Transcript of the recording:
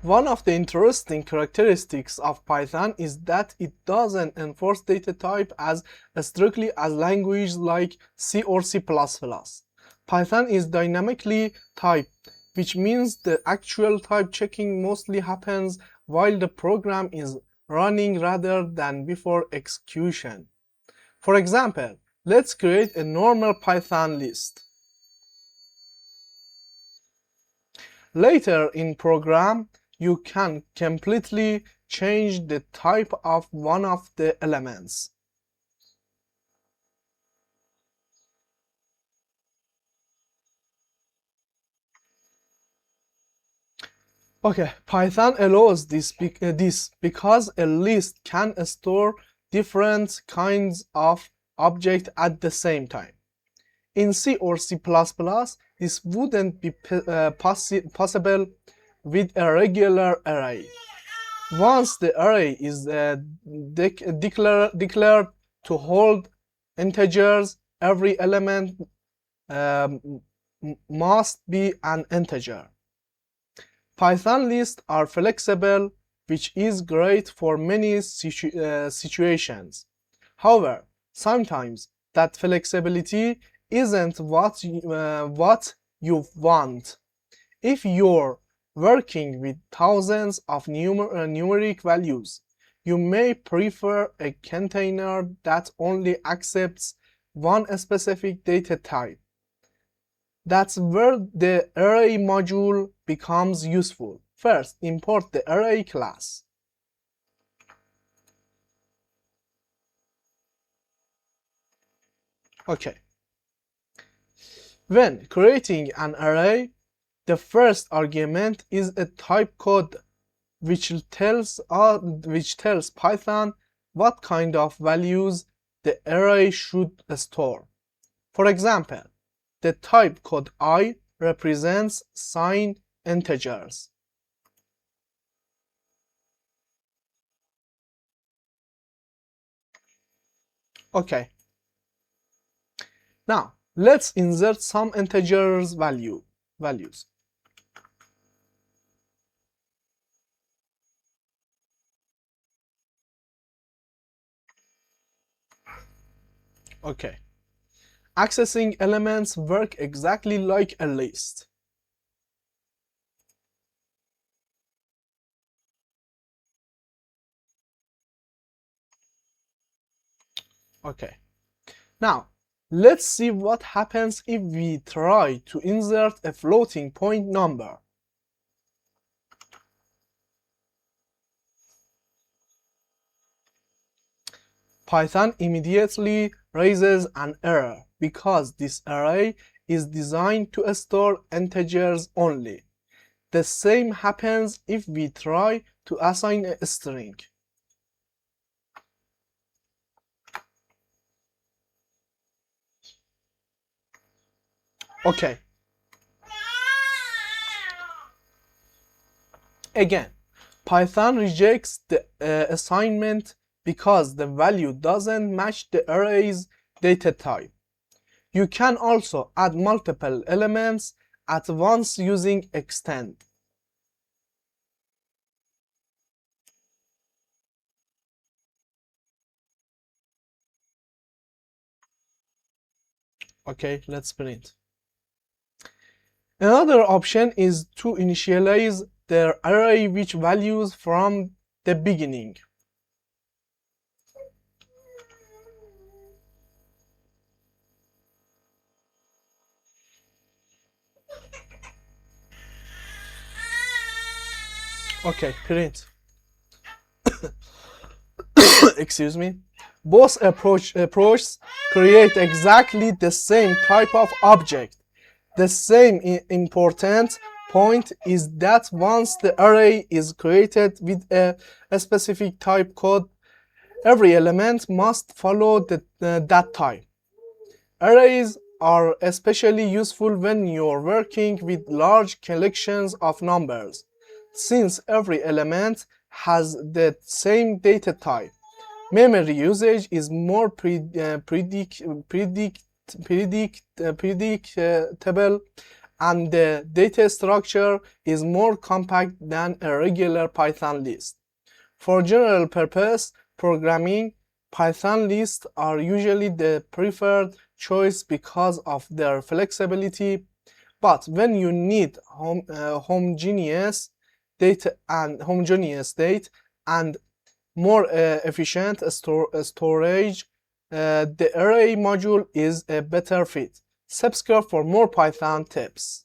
One of the interesting characteristics of Python is that it doesn't enforce data type as strictly as languages like C or C++. Python is dynamically typed, which means the actual type checking mostly happens while the program is running rather than before execution. For example, let's create a normal Python list. Later in program, you can completely change the type of one of the elements. Okay, Python allows this because a list can store different kinds of objects at the same time. In C or C++, this wouldn't be possible with a regular array. Once the array is declared to hold integers, every element must be an integer. Python lists are flexible, which is great for many situations. However, sometimes that flexibility isn't what you want. If you're working with thousands of numeric values, you may prefer a container that only accepts one specific data type. That's where the array module becomes useful. First, import the array class. Okay. When creating an array, the first argument is a type code which tells Python what kind of values the array should store. For example, the type code I represents signed integers. Okay. Now, let's insert some integers values. Okay. Accessing elements work exactly like a list. Okay. Now, let's see what happens if we try to insert a floating point number. Python immediately raises an error because this array is designed to store integers only. The same happens if we try to assign a string. Okay. Again, Python rejects the assignment because the value doesn't match the array's data type. You can also add multiple elements at once using extend. Okay, let's print. Another option is to initialize the array with values from the beginning. Okay, print. Excuse me. Both approaches create exactly the same type of object. The same important point is that once the array is created with a specific type code, every element must follow that type. Arrays are especially useful when you're working with large collections of numbers, since every element has the same data type. Memory usage is more predictable and the data structure is more compact than a regular Python list. For general purpose programming, Python lists are usually the preferred choice because of their flexibility, but when you need homogeneous data and more efficient storage, the array module is a better fit. Subscribe for more Python tips.